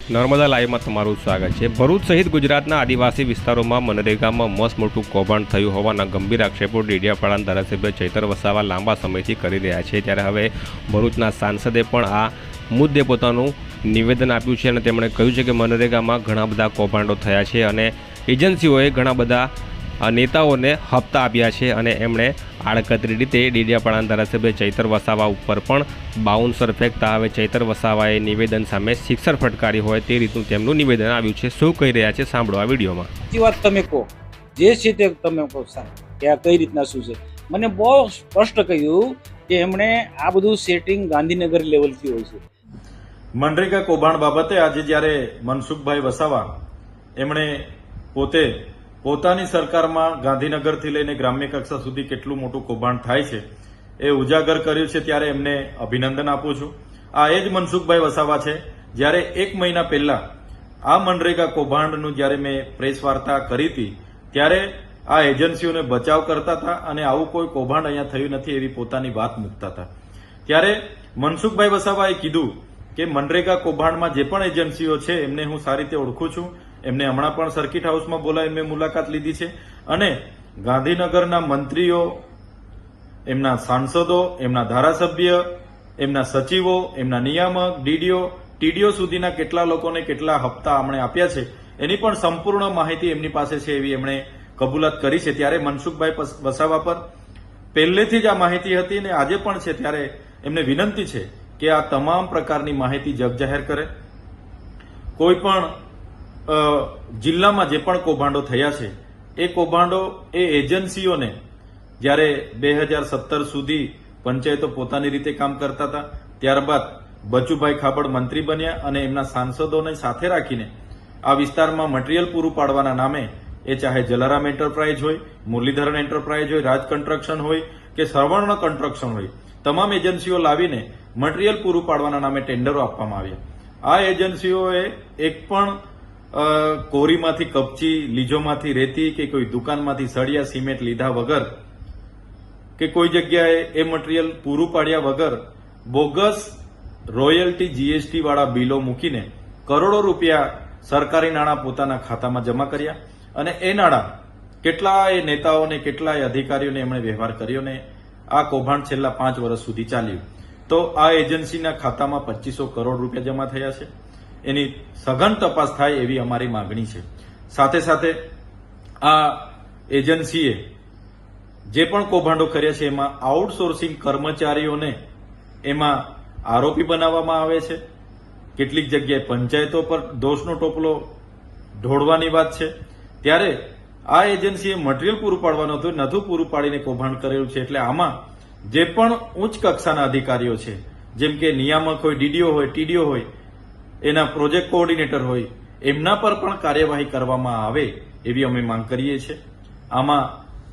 નર્મદા લાઈવમાં તમારું સ્વાગત છે। ભરૂચ સહિત ગુજરાતના આદિવાસી વિસ્તારોમાં મનરેગામાં મસ્ત મોટું કૌભાંડ થયું હોવાના ગંભીર આક્ષેપો ડેડિયાપાડાના ધારાસભ્ય ચૈતર વસાવા લાંબા સમયથી કરી રહ્યા છે। ત્યારે હવે ભરૂચના સાંસદે પણ આ મુદ્દે પોતાનું નિવેદન આપ્યું છે અને તેમણે કહ્યું છે કે મનરેગામાં ઘણા બધા કૌભાંડો થયા છે અને એજન્સીઓએ ઘણા બધા નેતાઓને હપ્તા આપ્યા છે અને એમણે આડકતરી રીતે ડેડિયાપાડાના ધારાસભ્ય ચૈતર વસાવા ઉપર પણ બાઉન્સર ફેંકતા હવે ચૈતર વસાવાએ નિવેદન સામે સિક્સર ફટકારી હોય તે રીતનું તેમનું નિવેદન આવ્યું છે। શું કહી રહ્યા છે સાંભળો આ વિડીયોમાં। સાચી વાત તમે કહો, જે છે તે તમે કહો સાહેબ કે આ કઈ રીતના શું છે। મને બહુ સ્પષ્ટ કહ્યું કે એમણે આ બધું સેટિંગ ગાંધીનગર લેવલથી હોય છે। મનરેગા કૌભાંડ બાબતે આજે જ્યારે મનસુખભાઈ વસાવા એમણે પોતાની સરકારમાં ગાંધીનગરથી લઈને ગ્રામ્ય કક્ષા સુધી કેટલું મોટું કૌભાંડ થાય છે એ ઉજાગર કર્યું છે, ત્યારે એમને અભિનંદન આપું છું। આ એ જ મનસુખભાઈ વસાવા છે જ્યારે 1 મહિના પહેલા આ મનરેગા કૌભાંડનું જ્યારે મેં પ્રેસ વાર્તા કરી હતી ત્યારે આ એજન્સીઓને બચાવ કરતા હતા અને આવું કોઈ કૌભાંડ અહીંયા થયું નથી એવી પોતાની વાત મૂકતા હતા। ત્યારે મનસુખભાઈ વસાવાએ કીધું કે મનરેગા કૌભાંડમાં જે પણ એજન્સીઓ છે એમને હું સારી રીતે ઓળખું છું, એમને હમણાં પણ સર્કિટ હાઉસમાં બોલાવી મેં મુલાકાત લીધી છે અને ગાંધીનગરના મંત્રીઓ, એમના સાંસદો, એમના ધારાસભ્ય, એમના સચિવો, એમના નિયામક, ડીડીઓ, ટીડીઓ સુધીના કેટલા લોકોને કેટલા હપ્તા અમને આપ્યા છે એની પણ સંપૂર્ણ માહિતી એમની પાસે છે એવી એમણે કબૂલાત કરી છે। ત્યારે મનસુખભાઈ વસાવા પર પહેલેથી જ આ માહિતી હતી અને આજે પણ છે, ત્યારે એમને વિનંતી છે કે આ તમામ પ્રકારની માહિતી જગજાહેર કરે। કોઈ પણ જિલ્લામાં જે પણ કૌભાંડો થયા છે એ કૌભાંડો એ એજન્સીઓને જ્યારે 2017 સુધી પંચાયતો પોતાની રીતે કામ કરતા હતા, ત્યારબાદ બચુભાઈ ખાબડ મંત્રી બન્યા અને એમના સાંસદોને સાથે રાખીને આ વિસ્તારમાં મટીરીયલ પૂરું પાડવાના નામે એ ચાહે જલારામ એન્ટરપ્રાઇઝ હોય, મુરલીધરન એન્ટરપ્રાઇઝ હોય, રાજ કન્સ્ટ્રક્શન હોય કે સર્વર્ણ કન્સ્ટ્રક્શન હોય, તમામ એજન્સીઓ લાવીને મટીરીયલ પૂરું પાડવાના નામે ટેન્ડરો આપવામાં આવ્યા। આ એજન્સીઓએ એક પણ કોરીમાંથી કપચી, લીજોમાંથી રેતી કે કોઈ દુકાનમાંથી સળિયા સિમેન્ટ લીધા વગર કે કોઈ જગ્યાએ એ મટીરીયલ પૂરું પાડ્યા વગર બોગસ રોયલ્ટી જીએસટી વાળા બિલો મૂકીને કરોડો રૂપિયા સરકારી નાણાં પોતાના ખાતામાં જમા કર્યા અને એ નાણાં કેટલાય નેતાઓને, કેટલાય અધિકારીઓને એમણે વ્યવહાર કર્યો ને આ કૌભાંડ છેલ્લા 5 વર્ષ સુધી ચાલ્યું। તો આ એજન્સીના ખાતામાં 2500 કરોડ રૂપિયા જમા થયા છે, એની સઘન તપાસ થાય એવી અમારી માગણી છે। સાથે સાથે આ એજન્સીએ જે પણ કૌભાંડો કર્યા છે એમાં આઉટસોર્સિંગ કર્મચારીઓને એમાં આરોપી બનાવવામાં આવે છે। કેટલીક જગ્યાએ પંચાયતો પર દોષનો ટોપલો ઢોળવાની વાત છે। ત્યારે આ એજન્સીએ મટીરીયલ પૂરું પાડવાનું હતું, નથું પૂરું પાડીને કૌભાંડ કરેલું છે। એટલે આમાં જે પણ ઉચ્ચ કક્ષાના અધિકારીઓ છે, જેમ કે નિયામક હોય, ડીડીઓ હોય, ટીડીઓ હોય, એના પ્રોજેક્ટ કોઓર્ડિનેટર હોય, એમના પર પણ કાર્યવાહી કરવામાં આવે એવી અમે માંગ કરીએ છીએ। આમાં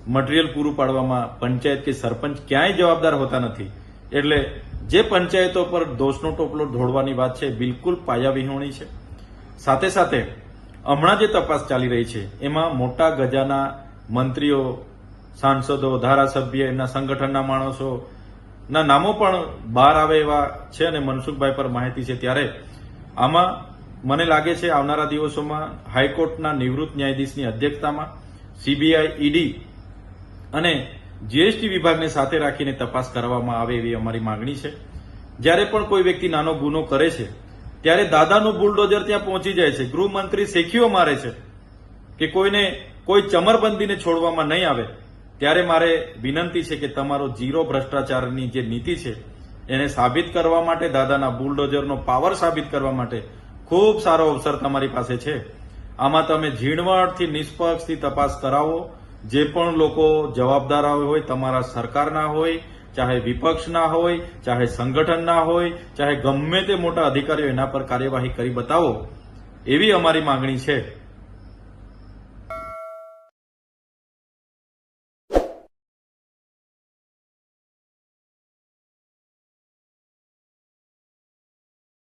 મટીરીયલ પૂરું પાડવામાં પંચાયત કે સરપંચ ક્યાંય જવાબદાર હોતા નથી। એટલે જે પંચાયતો પર દોષનો ટોપલો ઢોળવાની વાત છે બિલકુલ પાયાવિહોણી છે। સાથે સાથે હમણાં જે તપાસ ચાલી રહી છે એમાં મોટા ગજાના મંત્રીઓ, સાંસદો, ધારાસભ્ય, એમના સંગઠનના માણસોના નામો પણ બહાર આવે એવા છે અને મનસુખભાઈ પર માહિતી છે। ત્યારે આમાં મને લાગે છે આવનારા દિવસોમાં હાઈકોર્ટના નિવૃત્ત ન્યાયાધીશની અધ્યક્ષતામાં સીબીઆઈ, ઈડી અને જીએસટી વિભાગને સાથે રાખીને તપાસ કરવામાં આવે એવી અમારી માંગણી છે। જ્યારે પણ કોઈ વ્યક્તિ નાનો ગુનો કરે છે ત્યારે દાદાનું બુલડોઝર ત્યાં પહોંચી જાય છે, ગૃહમંત્રી શેખીઓ મારે છે કે કોઈને કોઈ ચમરબંધીને છોડવામાં નહીં આવે। ત્યારે મારે વિનંતી છે કે તમારો ઝીરો ભ્રષ્ટાચારની જે નીતિ છે એને સાબિત કરવા માટે, દાદાના બુલડોઝરનો પાવર સાબિત કરવા માટે ખૂબ સારો અવસર તમારી પાસે છે। આમાં તમે ઝીણવટથી, નિષ્પક્ષથી તપાસ કરાવો। જે પણ લોકો જવાબદાર હોય, તમારા સરકારના હોય, ચાહે વિપક્ષના હોય, ચાહે સંગઠનના હોય, ચાહે ગમે તે મોટા અધિકારીઓ, એના પર કાર્યવાહી કરી બતાવો એવી અમારી માંગણી છે।